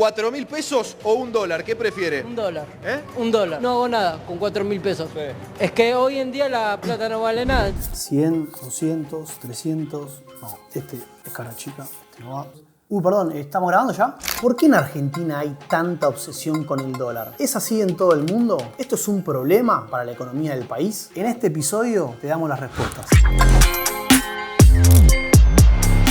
¿4.000 pesos o un dólar? ¿Qué prefiere? Un dólar. ¿Eh? Un dólar. No hago nada con 4.000 pesos. Sí. Es que hoy en día la plata no vale nada. 100, 200, 300... No, este es cara chica. Este no va. Perdón, ¿estamos grabando ya? ¿Por qué en Argentina hay tanta obsesión con el dólar? ¿Es así en todo el mundo? ¿Esto es un problema para la economía del país? En este episodio te damos las respuestas.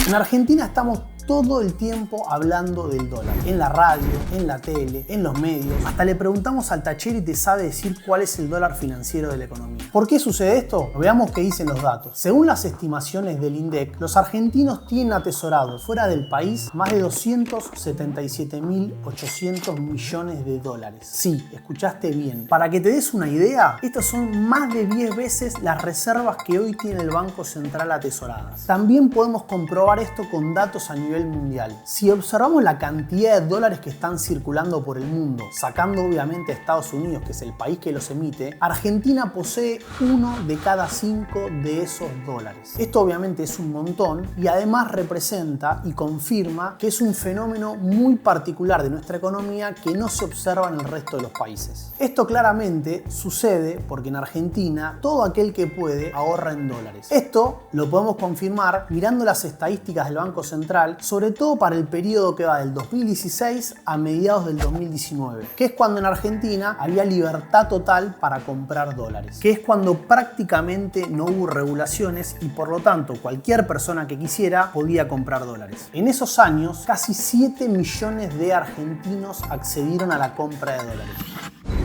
En Argentina estamos todo el tiempo hablando del dólar. En la radio, en la tele, en los medios. Hasta le preguntamos al tachero y te sabe decir cuál es el dólar financiero de la economía. ¿Por qué sucede esto? Veamos qué dicen los datos. Según las estimaciones del INDEC, los argentinos tienen atesorados fuera del país más de 277.800 millones de dólares. Sí, escuchaste bien. Para que te des una idea, estos son más de 10 veces las reservas que hoy tiene el Banco Central atesoradas. También podemos comprobar esto con datos a nivel mundial. Si observamos la cantidad de dólares que están circulando por el mundo, sacando obviamente a Estados Unidos, que es el país que los emite, Argentina posee 1 de cada 5 de esos dólares. Esto obviamente es un montón y además representa y confirma que es un fenómeno muy particular de nuestra economía que no se observa en el resto de los países. Esto claramente sucede porque en Argentina todo aquel que puede ahorra en dólares. Esto lo podemos confirmar mirando las estadísticas del Banco Central, sobre todo para el periodo que va del 2016 a mediados del 2019, que es cuando en Argentina había libertad total para comprar dólares, que es cuando prácticamente no hubo regulaciones y por lo tanto cualquier persona que quisiera podía comprar dólares. En esos años, casi 7 millones de argentinos accedieron a la compra de dólares.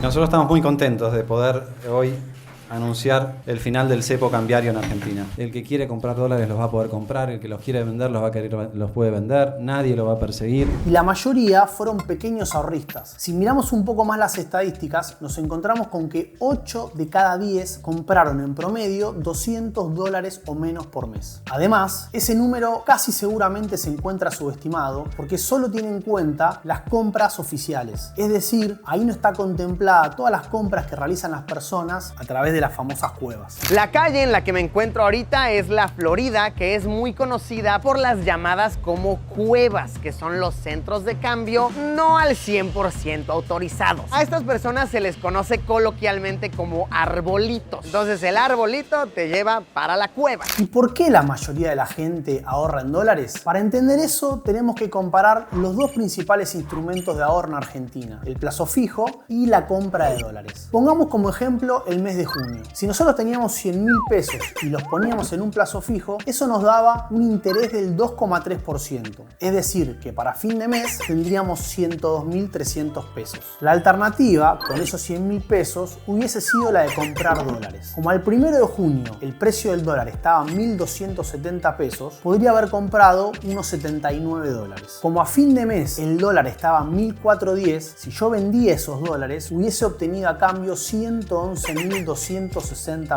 Nosotros estamos muy contentos de poder hoy anunciar el final del cepo cambiario en Argentina. El que quiere comprar dólares los va a poder comprar, el que los quiere vender los puede vender, nadie lo va a perseguir. Y la mayoría fueron pequeños ahorristas. Si miramos un poco más las estadísticas, nos encontramos con que 8 de cada 10 compraron en promedio 200 dólares o menos por mes. Además, ese número casi seguramente se encuentra subestimado porque solo tiene en cuenta las compras oficiales. Es decir, ahí no está contemplada todas las compras que realizan las personas a través de las famosas cuevas. La calle en la que me encuentro ahorita es la Florida, que es muy conocida por las llamadas como cuevas, que son los centros de cambio no al 100% autorizados. A estas personas se les conoce coloquialmente como arbolitos. Entonces el arbolito te lleva para la cueva. ¿Y por qué la mayoría de la gente ahorra en dólares? Para entender eso tenemos que comparar los dos principales instrumentos de ahorro en Argentina, el plazo fijo y la compra de dólares. Pongamos como ejemplo el mes de junio. Si nosotros teníamos 100.000 pesos y los poníamos en un plazo fijo, eso nos daba un interés del 2,3%. Es decir, que para fin de mes tendríamos 102.300 pesos. La alternativa con esos 100.000 pesos hubiese sido la de comprar dólares. Como al 1 de junio el precio del dólar estaba a 1.270 pesos, podría haber comprado unos 79 dólares. Como a fin de mes el dólar estaba a 1.410, si yo vendía esos dólares, hubiese obtenido a cambio 111.260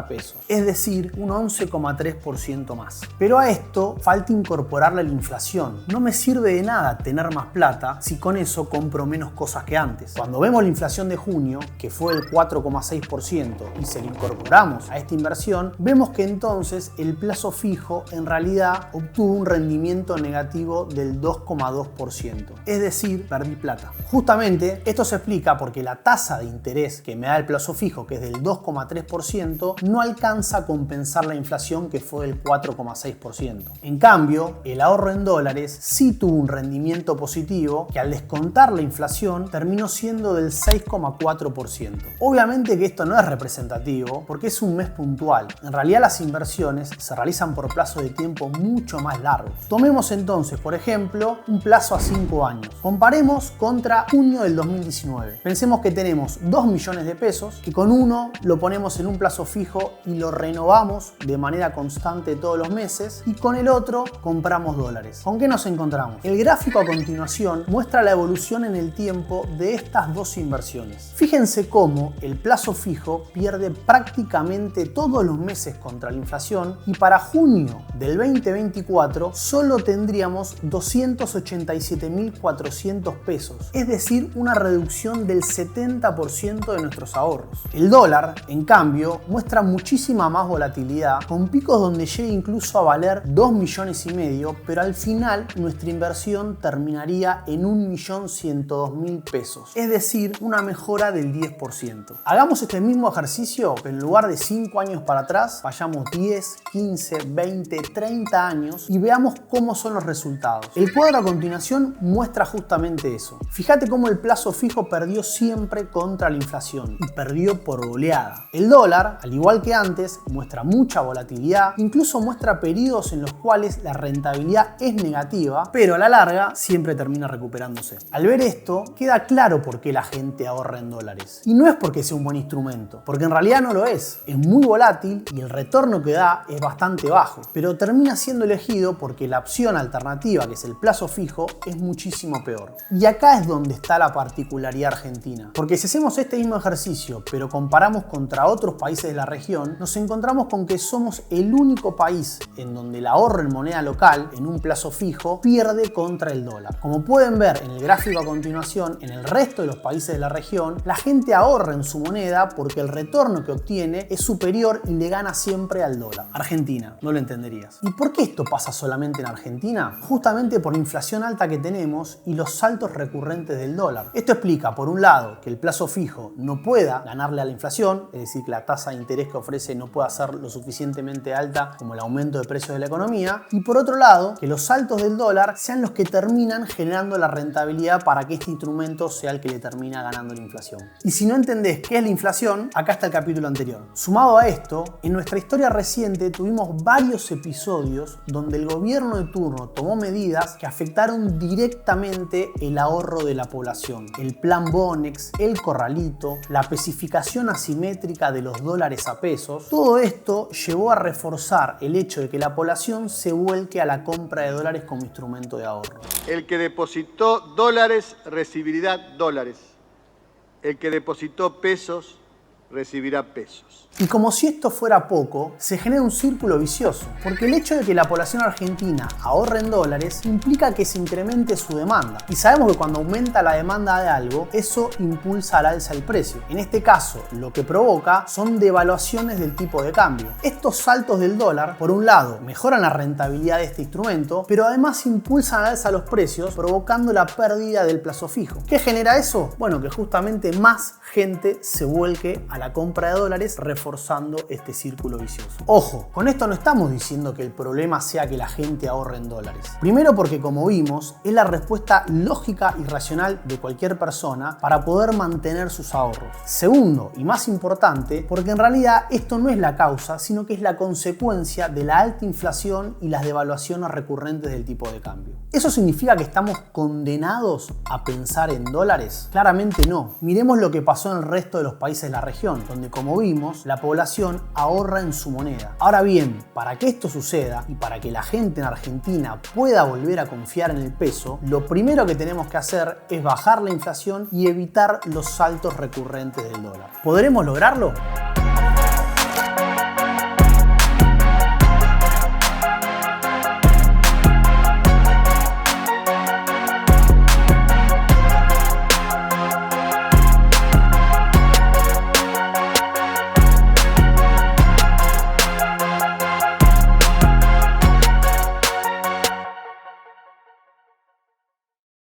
pesos, es decir, un 11,3% más. Pero a esto falta incorporarle la inflación. No me sirve de nada tener más plata si con eso compro menos cosas que antes. Cuando vemos la inflación de junio, que fue el 4,6%, y se lo incorporamos a esta inversión, vemos que entonces el plazo fijo en realidad obtuvo un rendimiento negativo del 2,2%. Es decir, perdí plata. Justamente esto se explica porque la tasa de interés que me da el plazo fijo, que es del 2,3%, no alcanza a compensar la inflación, que fue del 4,6%. En cambio, el ahorro en dólares sí tuvo un rendimiento positivo que al descontar la inflación terminó siendo del 6,4%. Obviamente que esto no es representativo porque es un mes puntual. En realidad las inversiones se realizan por plazos de tiempo mucho más largos. Tomemos entonces, por ejemplo, un plazo a 5 años. Comparemos contra junio del 2019. Pensemos que tenemos 2 millones de pesos, que con uno lo ponemos en un plazo fijo y lo renovamos de manera constante todos los meses, y con el otro compramos dólares. ¿Con qué nos encontramos? El gráfico a continuación muestra la evolución en el tiempo de estas dos inversiones. Fíjense cómo el plazo fijo pierde prácticamente todos los meses contra la inflación y para junio del 2024 solo tendríamos 287.400 pesos, es decir, una reducción del 70% de nuestros ahorros. El dólar, en cambio, cambio muestra muchísima más volatilidad, con picos donde llega incluso a valer 2,5 millones, pero al final nuestra inversión terminaría en 1.102.000 pesos, es decir, una mejora del 10%. Hagamos este mismo ejercicio, pero en lugar de 5 años para atrás, vayamos 10, 15, 20, 30 años y veamos cómo son los resultados. El cuadro a continuación muestra justamente eso. Fíjate cómo el plazo fijo perdió siempre contra la inflación y perdió por goleada. El dólar, al igual que antes, muestra mucha volatilidad, incluso muestra periodos en los cuales la rentabilidad es negativa, pero a la larga siempre termina recuperándose. Al ver esto, queda claro por qué la gente ahorra en dólares. Y no es porque sea un buen instrumento, porque en realidad no lo es. Es muy volátil y el retorno que da es bastante bajo, pero termina siendo elegido porque la opción alternativa, que es el plazo fijo, es muchísimo peor. Y acá es donde está la particularidad argentina, porque si hacemos este mismo ejercicio, pero comparamos contra otros países de la región, nos encontramos con que somos el único país en donde el ahorro en moneda local, en un plazo fijo, pierde contra el dólar. Como pueden ver en el gráfico a continuación, en el resto de los países de la región, la gente ahorra en su moneda porque el retorno que obtiene es superior y le gana siempre al dólar. Argentina, no lo entenderías. ¿Y por qué esto pasa solamente en Argentina? Justamente por la inflación alta que tenemos y los saltos recurrentes del dólar. Esto explica, por un lado, que el plazo fijo no pueda ganarle a la inflación, es decir, que la tasa de interés que ofrece no pueda ser lo suficientemente alta como el aumento de precios de la economía, y por otro lado, que los saltos del dólar sean los que terminan generando la rentabilidad para que este instrumento sea el que le termina ganando la inflación. Y si no entendés qué es la inflación, acá está el capítulo anterior. Sumado a esto, en nuestra historia reciente tuvimos varios episodios donde el gobierno de turno tomó medidas que afectaron directamente el ahorro de la población. El plan Bonex, el corralito, la especificación asimétrica de los dólares a pesos. Todo esto llevó a reforzar el hecho de que la población se vuelque a la compra de dólares como instrumento de ahorro. El que depositó dólares recibirá dólares. El que depositó pesos recibirá pesos. Y como si esto fuera poco, se genera un círculo vicioso, porque el hecho de que la población argentina ahorre en dólares implica que se incremente su demanda. Y sabemos que cuando aumenta la demanda de algo, eso impulsa al alza el precio. En este caso, lo que provoca son devaluaciones del tipo de cambio. Estos saltos del dólar, por un lado, mejoran la rentabilidad de este instrumento, pero además impulsan al alza los precios, provocando la pérdida del plazo fijo. ¿Qué genera eso? Bueno, que justamente más gente se vuelque a la compra de dólares, reforzando este círculo vicioso. Ojo, con esto no estamos diciendo que el problema sea que la gente ahorre en dólares. Primero porque, como vimos, es la respuesta lógica y racional de cualquier persona para poder mantener sus ahorros. Segundo, y más importante, porque en realidad esto no es la causa, sino que es la consecuencia de la alta inflación y las devaluaciones recurrentes del tipo de cambio. ¿Eso significa que estamos condenados a pensar en dólares? Claramente no. Miremos lo que pasó en el resto de los países de la región, donde, como vimos, la población ahorra en su moneda. Ahora bien, para que esto suceda y para que la gente en Argentina pueda volver a confiar en el peso, lo primero que tenemos que hacer es bajar la inflación y evitar los saltos recurrentes del dólar. ¿Podremos lograrlo?